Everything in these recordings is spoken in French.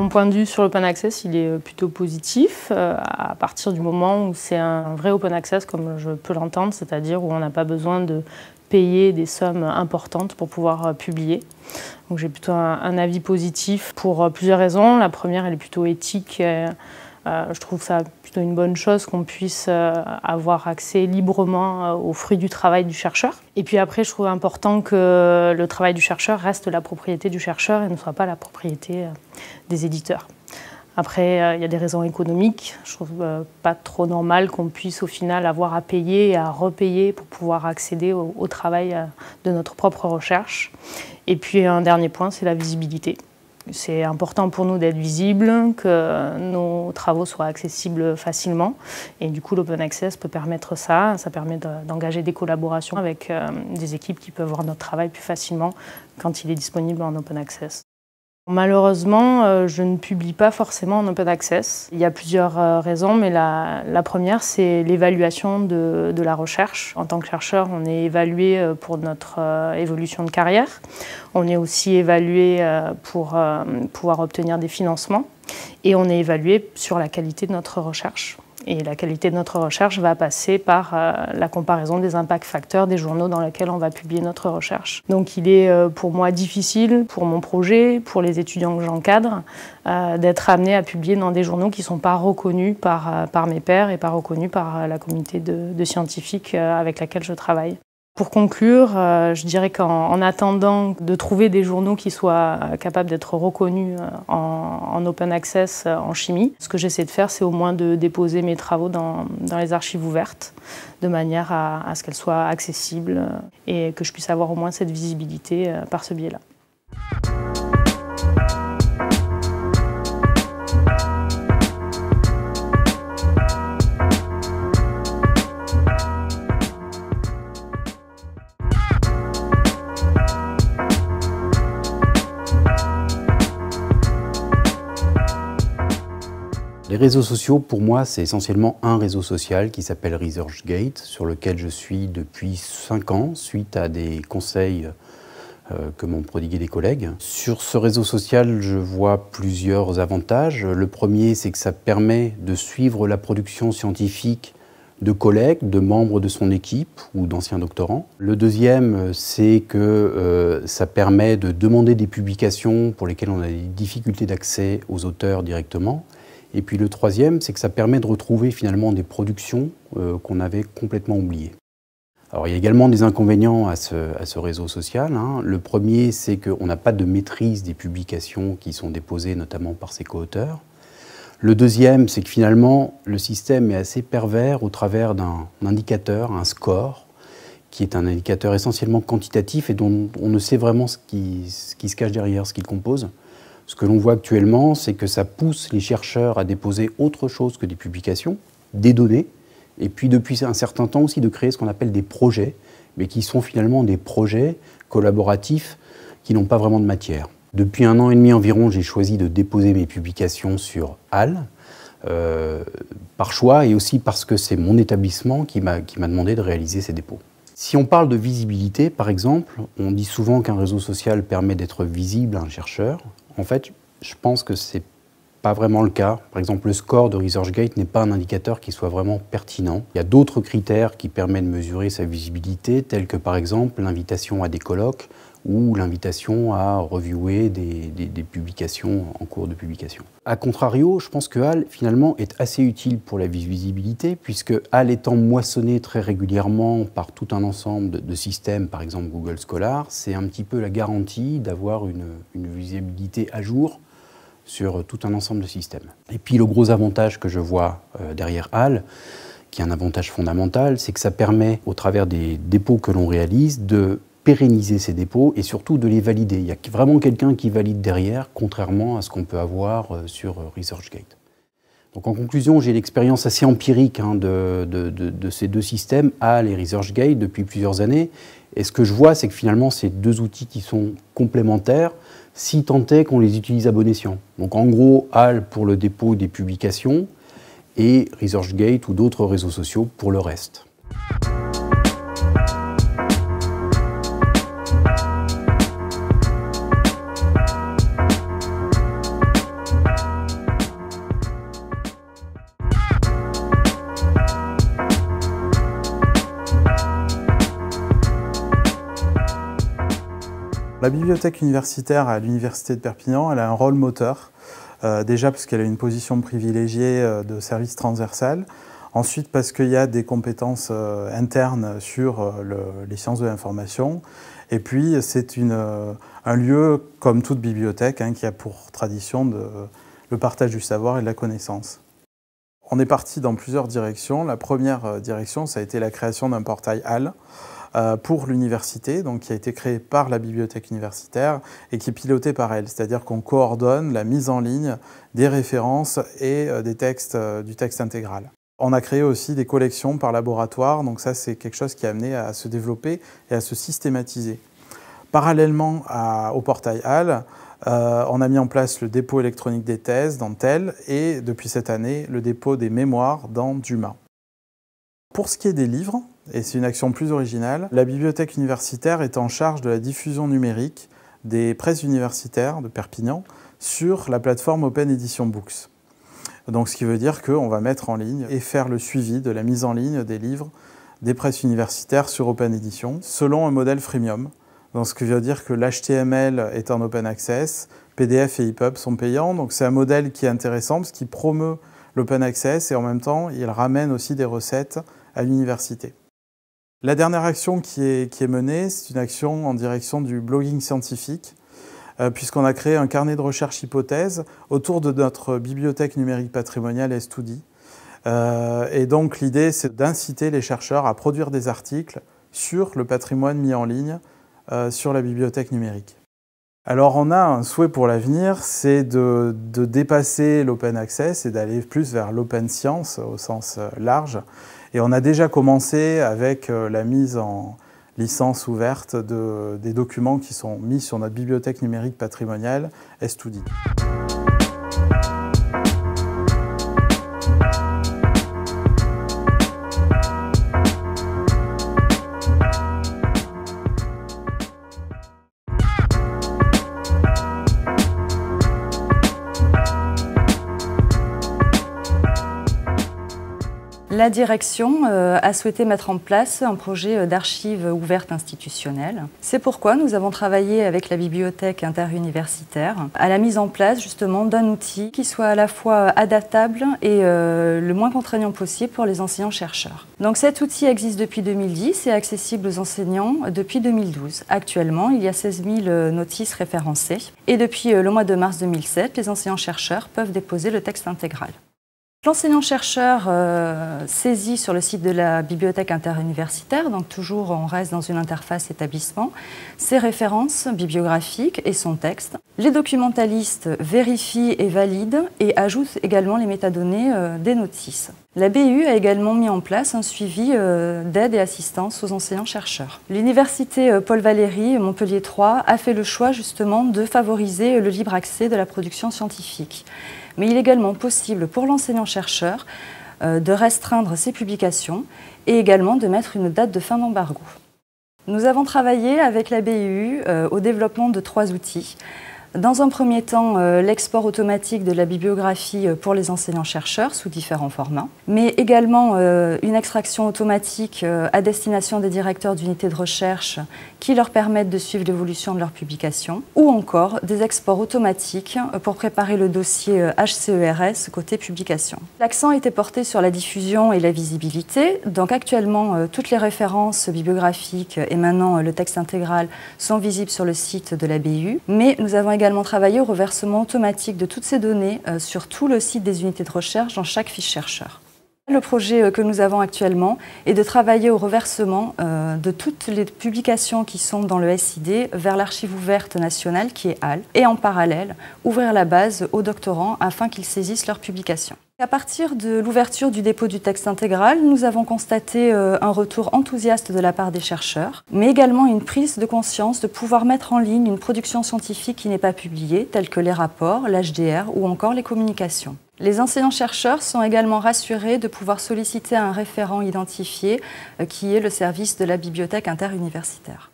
Mon point de vue sur l'open access, il est plutôt positif à partir du moment où c'est un vrai open access comme je peux l'entendre, c'est-à-dire où on n'a pas besoin de payer des sommes importantes pour pouvoir publier. Donc j'ai plutôt un avis positif pour plusieurs raisons. La première, elle est plutôt éthique. Je trouve ça plutôt une bonne chose qu'on puisse avoir accès librement aux fruits du travail du chercheur. Et puis après, je trouve important que le travail du chercheur reste la propriété du chercheur et ne soit pas la propriété des éditeurs. Après, il y a des raisons économiques. Je trouve pas trop normal qu'on puisse au final avoir à payer et à repayer pour pouvoir accéder au travail de notre propre recherche. Et puis un dernier point, c'est la visibilité. C'est important pour nous d'être visibles, que nos travaux soient accessibles facilement. Et du coup, l'open access peut permettre ça. Ça permet d'engager des collaborations avec des équipes qui peuvent voir notre travail plus facilement quand il est disponible en open access. Malheureusement, je ne publie pas forcément en open access. Il y a plusieurs raisons, mais la première, c'est l'évaluation de la recherche. En tant que chercheur, on est évalué pour notre évolution de carrière. On est aussi évalué pour pouvoir obtenir des financements. Et on est évalué sur la qualité de notre recherche. Et la qualité de notre recherche va passer par la comparaison des impact facteurs des journaux dans lesquels on va publier notre recherche. Donc il est pour moi difficile, pour mon projet, pour les étudiants que j'encadre, d'être amené à publier dans des journaux qui ne sont pas reconnus par mes pairs et pas reconnus par la communauté de scientifiques avec laquelle je travaille. Pour conclure, je dirais qu'en attendant de trouver des journaux qui soient capables d'être reconnus en open access en chimie, ce que j'essaie de faire, c'est au moins de déposer mes travaux dans les archives ouvertes, de manière à ce qu'elles soient accessibles et que je puisse avoir au moins cette visibilité par ce biais-là. Les réseaux sociaux, pour moi, c'est essentiellement un réseau social qui s'appelle ResearchGate, sur lequel je suis depuis 5 ans, suite à des conseils que m'ont prodigué des collègues. Sur ce réseau social, je vois plusieurs avantages. Le premier, c'est que ça permet de suivre la production scientifique de collègues, de membres de son équipe ou d'anciens doctorants. Le deuxième, c'est que ça permet de demander des publications pour lesquelles on a des difficultés d'accès aux auteurs directement. Et puis le troisième, c'est que ça permet de retrouver finalement des productions qu'on avait complètement oubliées. Alors il y a également des inconvénients à ce réseau social. Le premier, c'est qu'on n'a pas de maîtrise des publications qui sont déposées notamment par ses co-auteurs. Le deuxième, c'est que finalement, le système est assez pervers au travers d'un indicateur, un score, qui est un indicateur essentiellement quantitatif et dont on ne sait vraiment ce qui se cache derrière, ce qu'il compose. Ce que l'on voit actuellement, c'est que ça pousse les chercheurs à déposer autre chose que des publications, des données, et puis depuis un certain temps aussi de créer ce qu'on appelle des projets, mais qui sont finalement des projets collaboratifs qui n'ont pas vraiment de matière. Depuis 1 an et demi environ, j'ai choisi de déposer mes publications sur HAL, par choix et aussi parce que c'est mon établissement qui m'a demandé de réaliser ces dépôts. Si on parle de visibilité, par exemple, on dit souvent qu'un réseau social permet d'être visible à un chercheur. En fait, je pense que ce n'est pas vraiment le cas. Par exemple, le score de ResearchGate n'est pas un indicateur qui soit vraiment pertinent. Il y a d'autres critères qui permettent de mesurer sa visibilité, tels que par exemple l'invitation à des colloques ou l'invitation à reviewer des publications en cours de publication. A contrario, je pense que HAL, finalement, est assez utile pour la visibilité, puisque HAL étant moissonné très régulièrement par tout un ensemble de systèmes, par exemple Google Scholar, c'est un petit peu la garantie d'avoir une visibilité à jour sur tout un ensemble de systèmes. Et puis le gros avantage que je vois derrière HAL, qui est un avantage fondamental, c'est que ça permet, au travers des dépôts que l'on réalise, de pérenniser ces dépôts et surtout de les valider. Il y a vraiment quelqu'un qui valide derrière, contrairement à ce qu'on peut avoir sur ResearchGate. Donc en conclusion, j'ai l'expérience assez empirique de ces deux systèmes, HAL et ResearchGate, depuis plusieurs années. Et ce que je vois, c'est que finalement, c'est deux outils qui sont complémentaires, si tant est qu'on les utilise à bon escient. Donc en gros, HAL pour le dépôt des publications et ResearchGate ou d'autres réseaux sociaux pour le reste. La bibliothèque universitaire à l'Université de Perpignan, elle a un rôle moteur. Déjà parce qu'elle a une position privilégiée de service transversal. Ensuite parce qu'il y a des compétences internes sur les sciences de l'information. Et puis c'est un lieu, comme toute bibliothèque, qui a pour tradition le partage du savoir et de la connaissance. On est parti dans plusieurs directions. La première direction, ça a été la création d'un portail HAL pour l'université, donc qui a été créé par la bibliothèque universitaire et qui est piloté par elle. C'est-à-dire qu'on coordonne la mise en ligne des références et du texte intégral. On a créé aussi des collections par laboratoire, donc ça c'est quelque chose qui a amené à se développer et à se systématiser. Parallèlement au portail HAL, on a mis en place le dépôt électronique des thèses dans TEL et depuis cette année, le dépôt des mémoires dans DUMA. Pour ce qui est des livres, et c'est une action plus originale, la bibliothèque universitaire est en charge de la diffusion numérique des presses universitaires de Perpignan sur la plateforme Open Edition Books. Donc ce qui veut dire qu'on va mettre en ligne et faire le suivi de la mise en ligne des livres des presses universitaires sur Open Edition selon un modèle freemium. Donc ce qui veut dire que l'HTML est en open access, PDF et EPUB sont payants. Donc c'est un modèle qui est intéressant parce qu'il promeut l'open access et en même temps il ramène aussi des recettes à l'université. La dernière action qui est menée, c'est une action en direction du blogging scientifique, puisqu'on a créé un carnet de recherche hypothèse autour de notre bibliothèque numérique patrimoniale S2D. Et donc l'idée, c'est d'inciter les chercheurs à produire des articles sur le patrimoine mis en ligne sur la bibliothèque numérique. Alors on a un souhait pour l'avenir, c'est de dépasser l'open access et d'aller plus vers l'open science au sens large. Et on a déjà commencé avec la mise en licence ouverte des documents qui sont mis sur notre bibliothèque numérique patrimoniale S2D. La direction a souhaité mettre en place un projet d'archives ouvertes institutionnelles. C'est pourquoi nous avons travaillé avec la bibliothèque interuniversitaire à la mise en place justement d'un outil qui soit à la fois adaptable et le moins contraignant possible pour les enseignants-chercheurs. Donc cet outil existe depuis 2010 et est accessible aux enseignants depuis 2012. Actuellement, il y a 16 000 notices référencées et depuis le mois de mars 2007, les enseignants-chercheurs peuvent déposer le texte intégral. L'enseignant-chercheur saisit sur le site de la bibliothèque interuniversitaire, donc toujours on reste dans une interface établissement, ses références bibliographiques et son texte. Les documentalistes vérifient et valident et ajoutent également les métadonnées des notices. La BU a également mis en place un suivi d'aide et assistance aux enseignants-chercheurs. L'université Paul Valéry Montpellier 3 a fait le choix justement de favoriser le libre accès de la production scientifique. Mais il est également possible pour l'enseignant-chercheur de restreindre ses publications et également de mettre une date de fin d'embargo. Nous avons travaillé avec la BU au développement de 3 outils. Dans un premier temps, l'export automatique de la bibliographie pour les enseignants-chercheurs sous différents formats, mais également une extraction automatique à destination des directeurs d'unités de recherche qui leur permettent de suivre l'évolution de leurs publications, ou encore des exports automatiques pour préparer le dossier HCERS côté publication. L'accent était porté sur la diffusion et la visibilité, donc actuellement toutes les références bibliographiques et maintenant le texte intégral sont visibles sur le site de la BU, mais nous avons également travaillé au reversement automatique de toutes ces données sur tout le site des unités de recherche dans chaque fiche chercheur. Le projet que nous avons actuellement est de travailler au reversement de toutes les publications qui sont dans le SID vers l'archive ouverte nationale qui est HAL et en parallèle ouvrir la base aux doctorants afin qu'ils saisissent leurs publications. À partir de l'ouverture du dépôt du texte intégral, nous avons constaté un retour enthousiaste de la part des chercheurs, mais également une prise de conscience de pouvoir mettre en ligne une production scientifique qui n'est pas publiée, telle que les rapports, l'HDR ou encore les communications. Les enseignants-chercheurs sont également rassurés de pouvoir solliciter un référent identifié qui est le service de la bibliothèque interuniversitaire.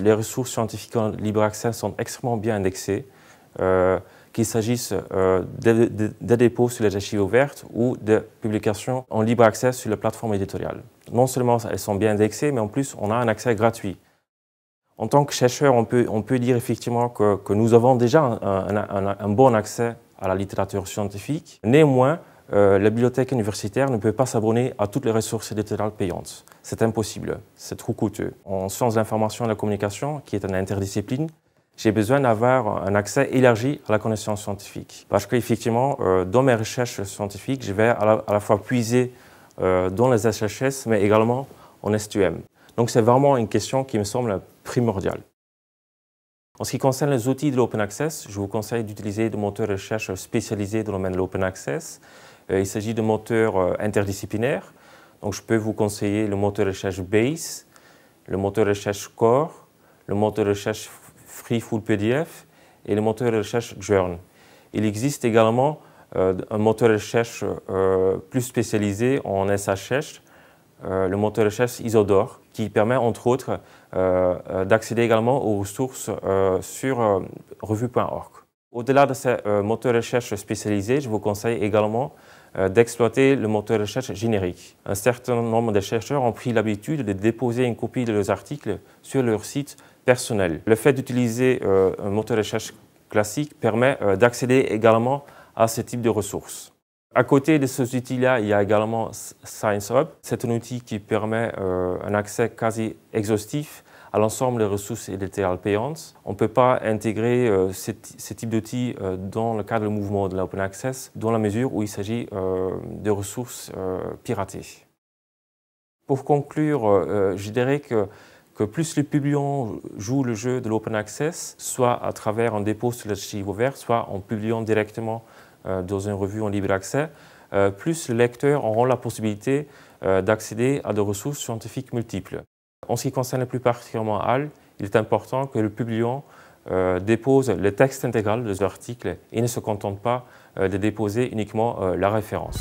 les ressources scientifiques en libre accès sont extrêmement bien indexées, qu'il s'agisse des dépôts sur les archives ouvertes ou de publications en libre accès sur la plateforme éditoriale. Non seulement elles sont bien indexées, mais en plus on a un accès gratuit. En tant que chercheur, on peut dire effectivement que nous avons déjà un bon accès à la littérature scientifique. Néanmoins, la bibliothèque universitaire ne peut pas s'abonner à toutes les ressources éditoriales payantes. C'est impossible, c'est trop coûteux. En sciences de l'information et de la communication, qui est une interdiscipline, j'ai besoin d'avoir un accès élargi à la connaissance scientifique. Parce qu'effectivement, dans mes recherches scientifiques, je vais à la fois puiser dans les SHS, mais également en STM. Donc c'est vraiment une question qui me semble primordiale. En ce qui concerne les outils de l'open access, je vous conseille d'utiliser des moteurs de recherche spécialisés dans le domaine de l'open access. Il s'agit de moteurs interdisciplinaires. Donc je peux vous conseiller le moteur de recherche Base, le moteur de recherche Core, le moteur de recherche Free Full PDF et le moteur de recherche Journ. Il existe également un moteur de recherche plus spécialisé en SHS, le moteur de recherche Isodor, qui permet entre autres d'accéder également aux ressources sur revue.org. Au-delà de ces moteurs de recherche spécialisés, je vous conseille également d'exploiter le moteur de recherche générique. Un certain nombre de chercheurs ont pris l'habitude de déposer une copie de leurs articles sur leur site personnel. Le fait d'utiliser un moteur de recherche classique permet d'accéder également à ce type de ressources. À côté de ces outils-là, il y a également Science Hub. C'est un outil qui permet un accès quasi exhaustif à l'ensemble des ressources éditoriales payantes. On ne peut pas intégrer ce type d'outils dans le cadre du mouvement de l'open access, dans la mesure où il s'agit de ressources piratées. Pour conclure, je dirais que plus les publiants jouent le jeu de l'open access, soit à travers un dépôt sur l'archive ouverte, soit en publiant directement dans une revue en libre accès, plus les lecteurs auront la possibilité d'accéder à des ressources scientifiques multiples. En ce qui concerne plus particulièrement HAL, il est important que le publiant dépose le texte intégral des articles et ne se contente pas de déposer uniquement la référence.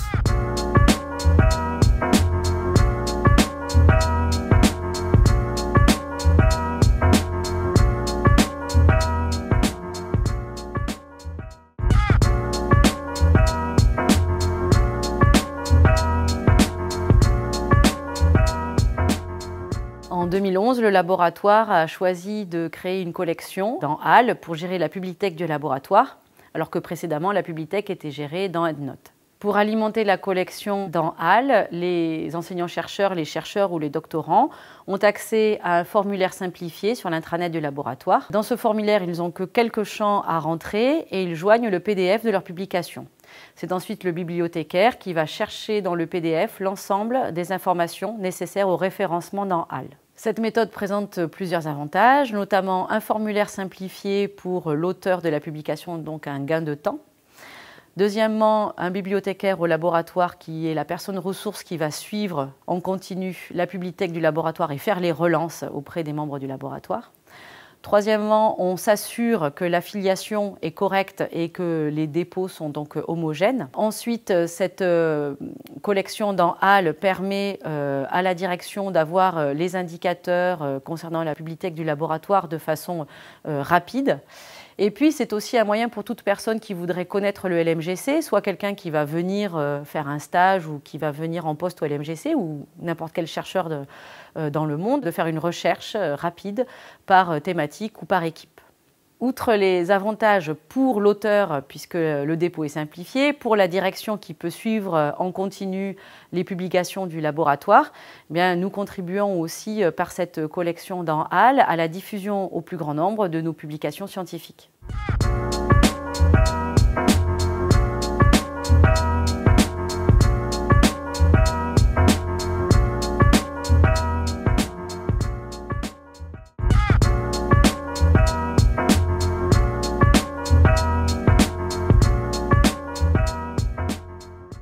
En 2011, le laboratoire a choisi de créer une collection dans HAL pour gérer la bibliothèque du laboratoire, alors que précédemment la bibliothèque était gérée dans EndNote. Pour alimenter la collection dans HAL, les enseignants-chercheurs, les chercheurs ou les doctorants ont accès à un formulaire simplifié sur l'intranet du laboratoire. Dans ce formulaire, ils n'ont que quelques champs à rentrer et ils joignent le PDF de leur publication. C'est ensuite le bibliothécaire qui va chercher dans le PDF l'ensemble des informations nécessaires au référencement dans HAL. Cette méthode présente plusieurs avantages, notamment un formulaire simplifié pour l'auteur de la publication, donc un gain de temps. Deuxièmement, un bibliothécaire au laboratoire qui est la personne ressource qui va suivre en continu la bibliothèque du laboratoire et faire les relances auprès des membres du laboratoire. Troisièmement, on s'assure que l'affiliation est correcte et que les dépôts sont donc homogènes. Ensuite, cette collection dans HAL permet à la direction d'avoir les indicateurs concernant la bibliothèque du laboratoire de façon rapide. Et puis, c'est aussi un moyen pour toute personne qui voudrait connaître le LMGC, soit quelqu'un qui va venir faire un stage ou qui va venir en poste au LMGC ou n'importe quel chercheur dans le monde, de faire une recherche rapide par thématique ou par équipe. Outre les avantages pour l'auteur, puisque le dépôt est simplifié, pour la direction qui peut suivre en continu les publications du laboratoire, eh bien, nous contribuons aussi par cette collection dans HAL à la diffusion au plus grand nombre de nos publications scientifiques.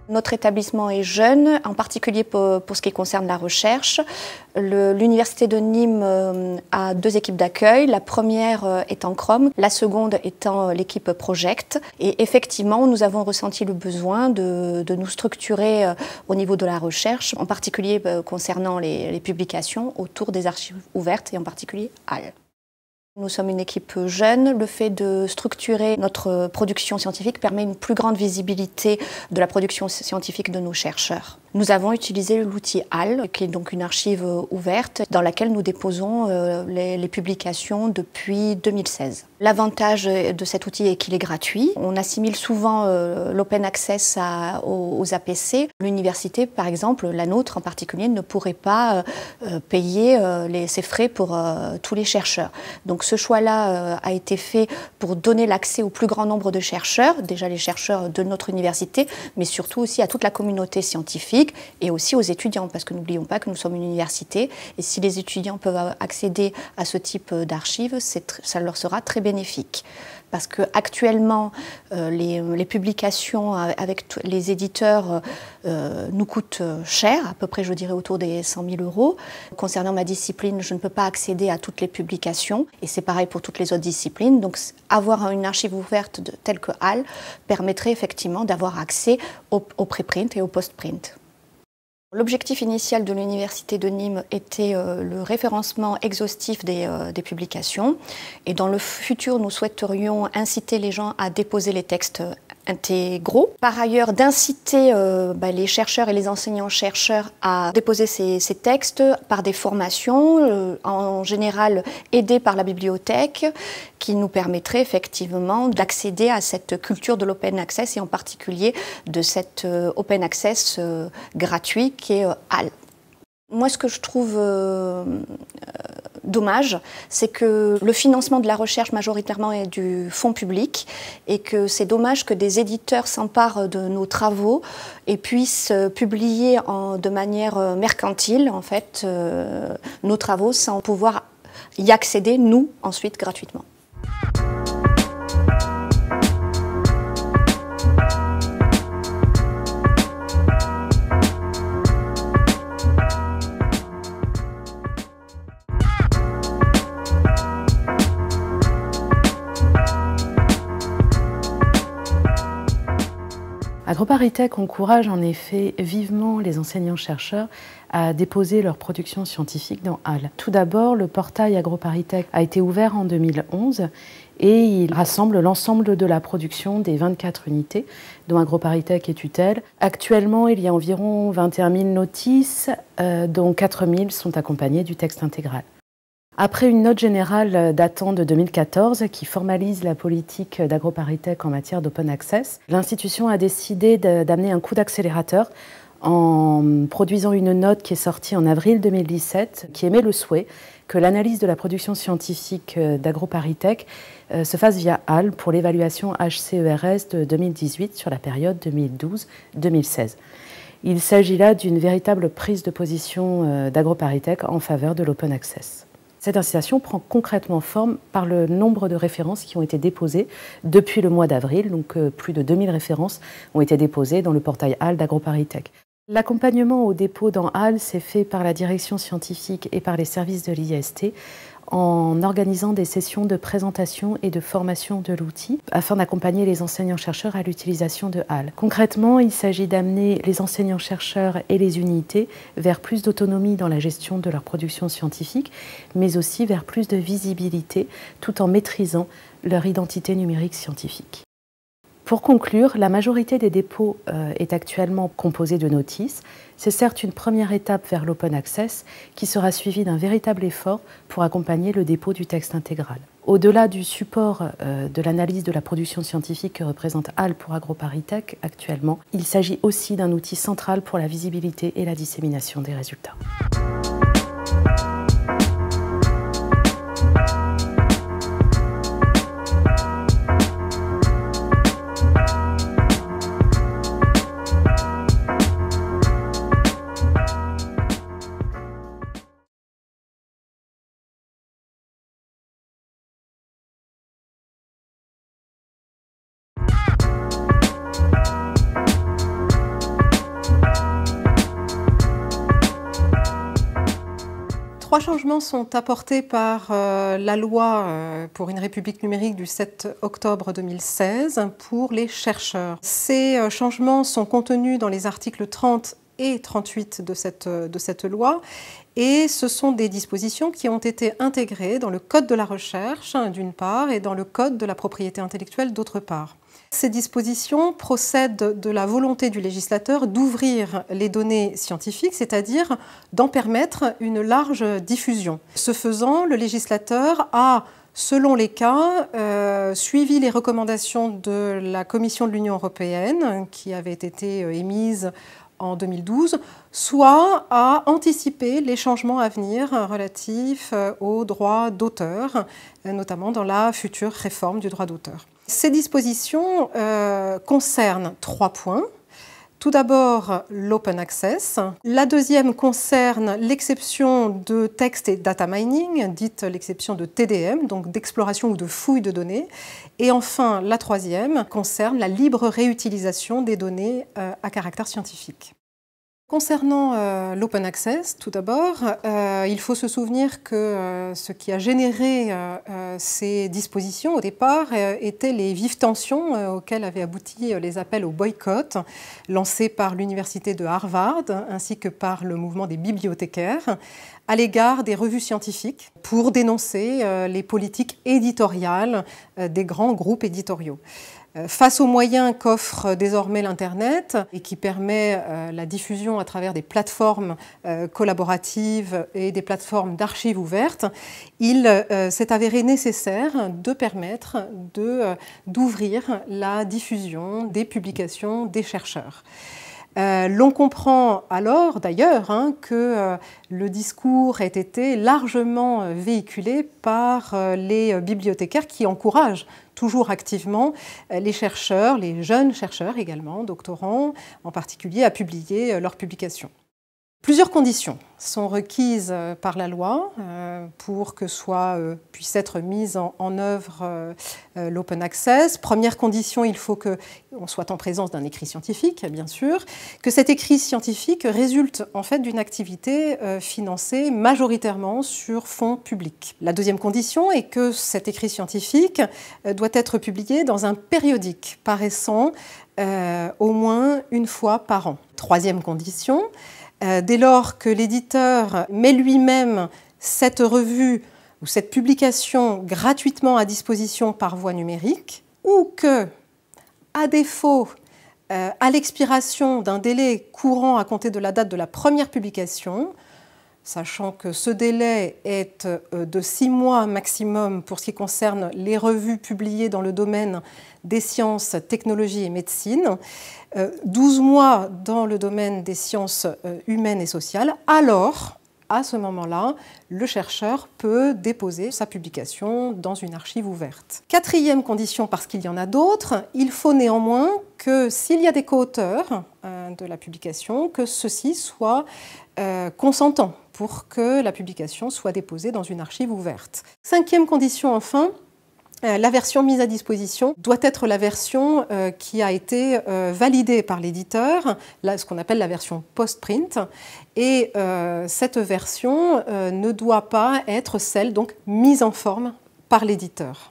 Notre établissement est jeune, en particulier pour ce qui concerne la recherche. L'Université de Nîmes a 2 équipes d'accueil. La première étant Chrome, la seconde étant l'équipe Project. Et effectivement, nous avons ressenti le besoin de nous structurer au niveau de la recherche, en particulier concernant les publications autour des archives ouvertes et en particulier HAL. Nous sommes une équipe jeune. Le fait de structurer notre production scientifique permet une plus grande visibilité de la production scientifique de nos chercheurs. Nous avons utilisé l'outil HAL, qui est donc une archive ouverte dans laquelle nous déposons les publications depuis 2016. L'avantage de cet outil est qu'il est gratuit. On assimile souvent l'open access aux APC. L'université, par exemple, la nôtre en particulier, ne pourrait pas payer ses frais pour tous les chercheurs. Donc ce choix-là a été fait pour donner l'accès au plus grand nombre de chercheurs, déjà les chercheurs de notre université, mais surtout aussi à toute la communauté scientifique et aussi aux étudiants, parce que n'oublions pas que nous sommes une université et si les étudiants peuvent accéder à ce type d'archives, ça leur sera très bénéfique. Parce qu'actuellement, les publications avec les éditeurs nous coûtent cher, à peu près, je dirais, autour des 100 000 €. Concernant ma discipline, je ne peux pas accéder à toutes les publications, et c'est pareil pour toutes les autres disciplines. Donc, avoir une archive ouverte telle que HAL permettrait effectivement d'avoir accès au préprint et au post-print. L'objectif initial de l'Université de Nîmes était le référencement exhaustif des publications. Et dans le futur, nous souhaiterions inciter les gens à déposer les textes intégraux. Par ailleurs, d'inciter les chercheurs et les enseignants-chercheurs à déposer ces textes par des formations, en général aidées par la bibliothèque, qui nous permettrait effectivement d'accéder à cette culture de l'open access et en particulier de cet open access gratuit qui est HAL. Moi, ce que je trouve dommage, c'est que le financement de la recherche majoritairement est du fonds public et que c'est dommage que des éditeurs s'emparent de nos travaux et puissent publier de manière mercantile en fait, nos travaux sans pouvoir y accéder, nous, ensuite gratuitement. AgroParisTech encourage en effet vivement les enseignants-chercheurs à déposer leur production scientifique dans HAL. Tout d'abord, le portail AgroParisTech a été ouvert en 2011 et il rassemble l'ensemble de la production des 24 unités dont AgroParisTech est tutelle. Actuellement, il y a environ 21 000 notices, dont 4 000 sont accompagnées du texte intégral. Après une note générale datant de 2014 qui formalise la politique d'AgroParisTech en matière d'open access, l'institution a décidé d'amener un coup d'accélérateur en produisant une note qui est sortie en avril 2017 qui émet le souhait que l'analyse de la production scientifique d'AgroParisTech se fasse via HAL pour l'évaluation HCERS de 2018 sur la période 2012-2016. Il s'agit là d'une véritable prise de position d'AgroParisTech en faveur de l'open access. Cette incitation prend concrètement forme par le nombre de références qui ont été déposées depuis le mois d'avril. Donc plus de 2000 références ont été déposées dans le portail HAL d'AgroParisTech. L'accompagnement au dépôt dans HAL s'est fait par la direction scientifique et par les services de l'IST en organisant des sessions de présentation et de formation de l'outil afin d'accompagner les enseignants-chercheurs à l'utilisation de HAL. Concrètement, il s'agit d'amener les enseignants-chercheurs et les unités vers plus d'autonomie dans la gestion de leur production scientifique, mais aussi vers plus de visibilité tout en maîtrisant leur identité numérique scientifique. Pour conclure, la majorité des dépôts est actuellement composée de notices. C'est certes une première étape vers l'open access qui sera suivie d'un véritable effort pour accompagner le dépôt du texte intégral. Au-delà du support de l'analyse de la production scientifique que représente HAL pour AgroParisTech actuellement, il s'agit aussi d'un outil central pour la visibilité et la dissémination des résultats. Trois changements sont apportés par la loi pour une République numérique du 7 octobre 2016 pour les chercheurs. Ces changements sont contenus dans les articles 30 et 38 de cette loi. Et ce sont des dispositions qui ont été intégrées dans le Code de la recherche, d'une part, et dans le Code de la propriété intellectuelle, d'autre part. Ces dispositions procèdent de la volonté du législateur d'ouvrir les données scientifiques, c'est-à-dire d'en permettre une large diffusion. Ce faisant, le législateur a, selon les cas, suivi les recommandations de la Commission de l'Union européenne, qui avaient été émises en 2012, soit à anticiper les changements à venir relatifs aux droits d'auteur, notamment dans la future réforme du droit d'auteur. Ces dispositions concernent 3 points. Tout d'abord, l'open access. La deuxième concerne l'exception de texte et data mining, dite l'exception de TDM, donc d'exploration ou de fouille de données. Et enfin, la troisième concerne la libre réutilisation des données à caractère scientifique. Concernant l'open access, tout d'abord, il faut se souvenir que ce qui a généré ces dispositions au départ étaient les vives tensions auxquelles avaient abouti les appels au boycott lancés par l'université de Harvard ainsi que par le mouvement des bibliothécaires à l'égard des revues scientifiques pour dénoncer les politiques éditoriales des grands groupes éditoriaux. Face aux moyens qu'offre désormais l'Internet et qui permet la diffusion à travers des plateformes collaboratives et des plateformes d'archives ouvertes, il s'est avéré nécessaire de permettre d'ouvrir la diffusion des publications des chercheurs. L'on comprend alors d'ailleurs que le discours ait été largement véhiculé par les bibliothécaires qui encouragent toujours activement les chercheurs, les jeunes chercheurs également, doctorants en particulier, à publier leurs publications. Plusieurs conditions sont requises par la loi pour que puisse être mise en œuvre l'open access. Première condition, il faut qu'on soit en présence d'un écrit scientifique, bien sûr, que cet écrit scientifique résulte en fait d'une activité financée majoritairement sur fonds publics. La deuxième condition est que cet écrit scientifique doit être publié dans un périodique paraissant au moins une fois par an. Troisième condition, dès lors que l'éditeur met lui-même cette revue ou cette publication gratuitement à disposition par voie numérique, ou que, à défaut, à l'expiration d'un délai courant à compter de la date de la première publication, sachant que ce délai est de 6 mois maximum pour ce qui concerne les revues publiées dans le domaine des sciences, technologies et médecine, 12 mois dans le domaine des sciences humaines et sociales, alors, à ce moment-là, le chercheur peut déposer sa publication dans une archive ouverte. Quatrième condition, parce qu'il y en a d'autres, il faut néanmoins que s'il y a des co-auteurs de la publication, que ceux-ci soient consentants pour que la publication soit déposée dans une archive ouverte. Cinquième condition, enfin, la version mise à disposition doit être la version qui a été validée par l'éditeur, ce qu'on appelle la version post-print, et cette version ne doit pas être celle donc mise en forme par l'éditeur.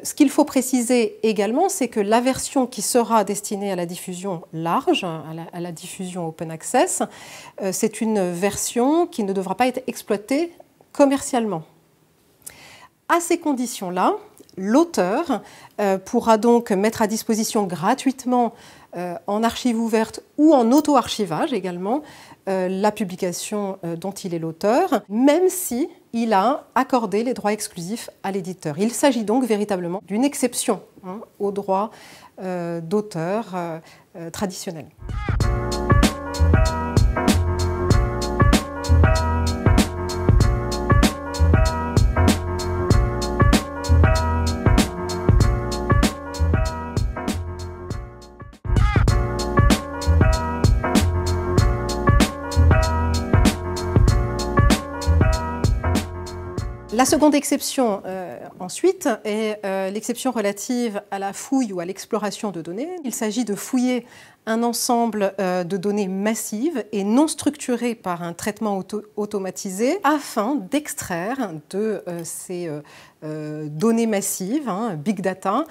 Ce qu'il faut préciser également, c'est que la version qui sera destinée à la diffusion large, à la diffusion open access, c'est une version qui ne devra pas être exploitée commercialement. À ces conditions-là, l'auteur pourra donc mettre à disposition gratuitement en archive ouverte ou en auto-archivage également la publication dont il est l'auteur, même si il a accordé les droits exclusifs à l'éditeur. Il s'agit donc véritablement d'une exception aux droits d'auteur traditionnels. La seconde exception, ensuite, est l'exception relative à la fouille ou à l'exploration de données. Il s'agit de fouiller un ensemble de données massives et non structurées par un traitement automatisé afin d'extraire de ces données massives, big data,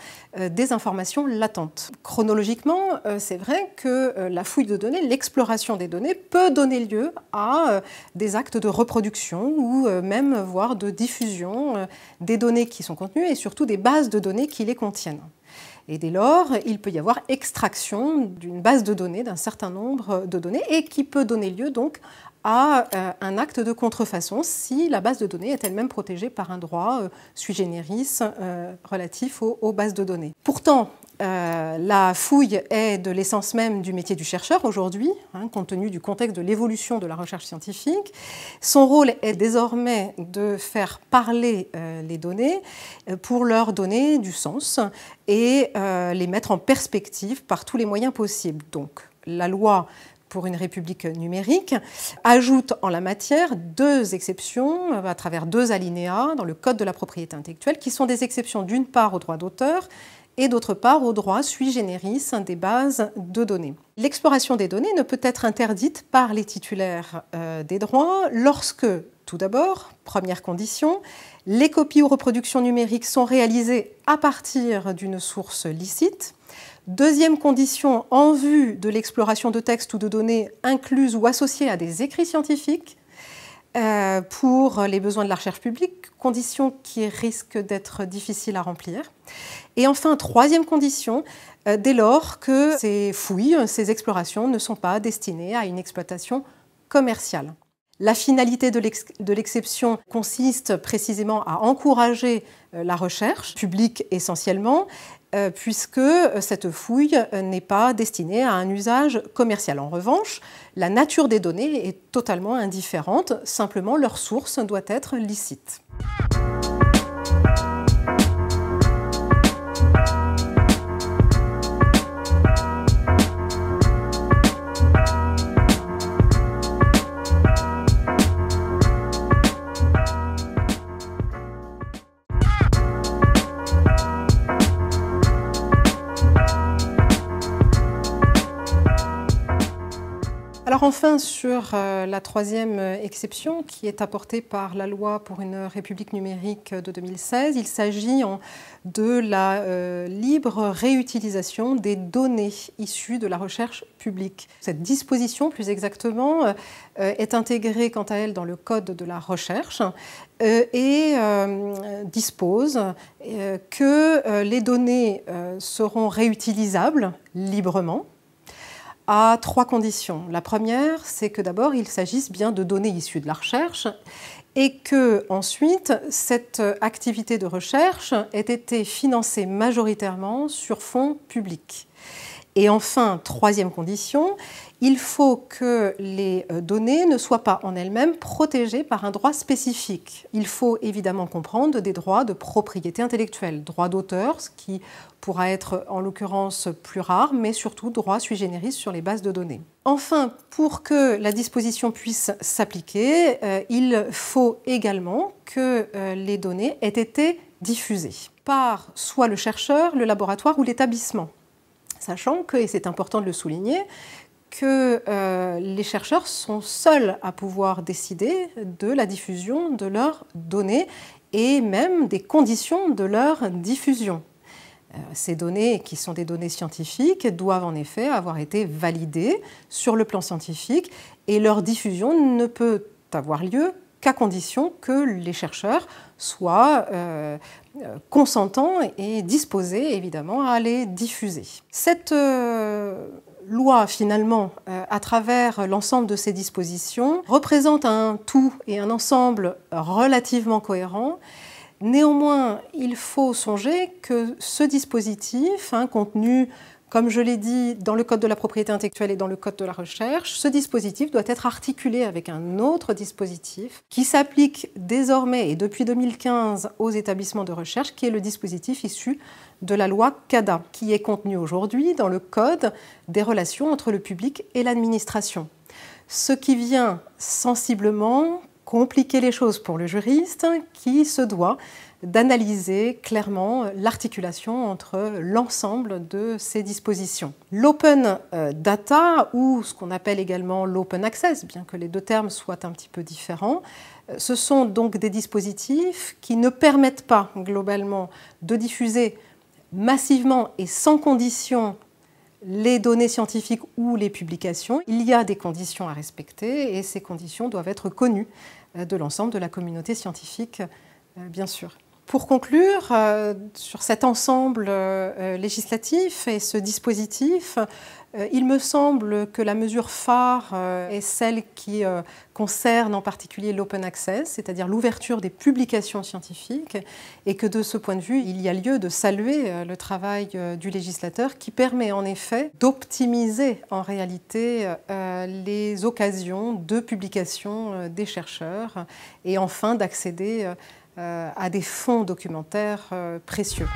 des informations latentes. Chronologiquement, c'est vrai que la fouille de données, l'exploration des données peut donner lieu à des actes de reproduction ou même voire de diffusion des données qui sont contenues et surtout des bases de données qui les contiennent. Et dès lors, il peut y avoir extraction d'une base de données, d'un certain nombre de données, et qui peut donner lieu donc à un acte de contrefaçon si la base de données est elle-même protégée par un droit sui generis relatif aux bases de données. Pourtant, la fouille est de l'essence même du métier du chercheur aujourd'hui, compte tenu du contexte de l'évolution de la recherche scientifique. Son rôle est désormais de faire parler les données pour leur donner du sens et les mettre en perspective par tous les moyens possibles. Donc, la loi pour une république numérique ajoute en la matière 2 exceptions à travers 2 alinéas dans le Code de la propriété intellectuelle qui sont des exceptions d'une part au droit d'auteur et d'autre part au droit sui generis des bases de données. L'exploration des données ne peut être interdite par les titulaires des droits lorsque, tout d'abord, première condition, les copies ou reproductions numériques sont réalisées à partir d'une source licite. Deuxième condition, en vue de l'exploration de textes ou de données incluses ou associées à des écrits scientifiques pour les besoins de la recherche publique, condition qui risque d'être difficile à remplir. Et enfin, troisième condition, dès lors que ces fouilles, ces explorations ne sont pas destinées à une exploitation commerciale. La finalité de l'exception consiste précisément à encourager la recherche publique essentiellement, puisque cette fouille n'est pas destinée à un usage commercial. En revanche, la nature des données est totalement indifférente, simplement leur source doit être licite. Alors enfin, sur la troisième exception qui est apportée par la loi pour une république numérique de 2016, il s'agit de la libre réutilisation des données issues de la recherche publique. Cette disposition, plus exactement, est intégrée quant à elle dans le Code de la recherche et dispose que les données seront réutilisables librement à 3 conditions. La première, c'est que d'abord, il s'agisse bien de données issues de la recherche et que, ensuite, cette activité de recherche ait été financée majoritairement sur fonds publics. Et enfin, troisième condition, il faut que les données ne soient pas en elles-mêmes protégées par un droit spécifique. Il faut évidemment comprendre des droits de propriété intellectuelle, droit d'auteur, ce qui pourra être en l'occurrence plus rare, mais surtout droit sui generis sur les bases de données. Enfin, pour que la disposition puisse s'appliquer, il faut également que les données aient été diffusées par soit le chercheur, le laboratoire ou l'établissement. Sachant que, et c'est important de le souligner, que les chercheurs sont seuls à pouvoir décider de la diffusion de leurs données et même des conditions de leur diffusion. Ces données, qui sont des données scientifiques, doivent en effet avoir été validées sur le plan scientifique et leur diffusion ne peut avoir lieu qu'à condition que les chercheurs soient consentants et disposés évidemment à les diffuser. Cette loi, finalement, à travers l'ensemble de ces dispositions, représente un tout et un ensemble relativement cohérent. Néanmoins, il faut songer que ce dispositif, contenu, comme je l'ai dit, dans le Code de la propriété intellectuelle et dans le Code de la recherche, ce dispositif doit être articulé avec un autre dispositif qui s'applique désormais et depuis 2015 aux établissements de recherche, qui est le dispositif issu de la loi CADA, qui est contenu aujourd'hui dans le Code des relations entre le public et l'administration. Ce qui vient sensiblement compliquer les choses pour le juriste qui se doit d'analyser clairement l'articulation entre l'ensemble de ces dispositions. L'open data, ou ce qu'on appelle également l'open access, bien que les deux termes soient un petit peu différents, ce sont donc des dispositifs qui ne permettent pas globalement de diffuser massivement et sans condition les données scientifiques ou les publications. Il y a des conditions à respecter et ces conditions doivent être connues de l'ensemble de la communauté scientifique, bien sûr. Pour conclure, sur cet ensemble législatif et ce dispositif, il me semble que la mesure phare est celle qui concerne en particulier l'open access, c'est-à-dire l'ouverture des publications scientifiques, et que de ce point de vue, il y a lieu de saluer le travail du législateur qui permet en effet d'optimiser en réalité les occasions de publication des chercheurs et enfin d'accéder à des fonds documentaires précieux.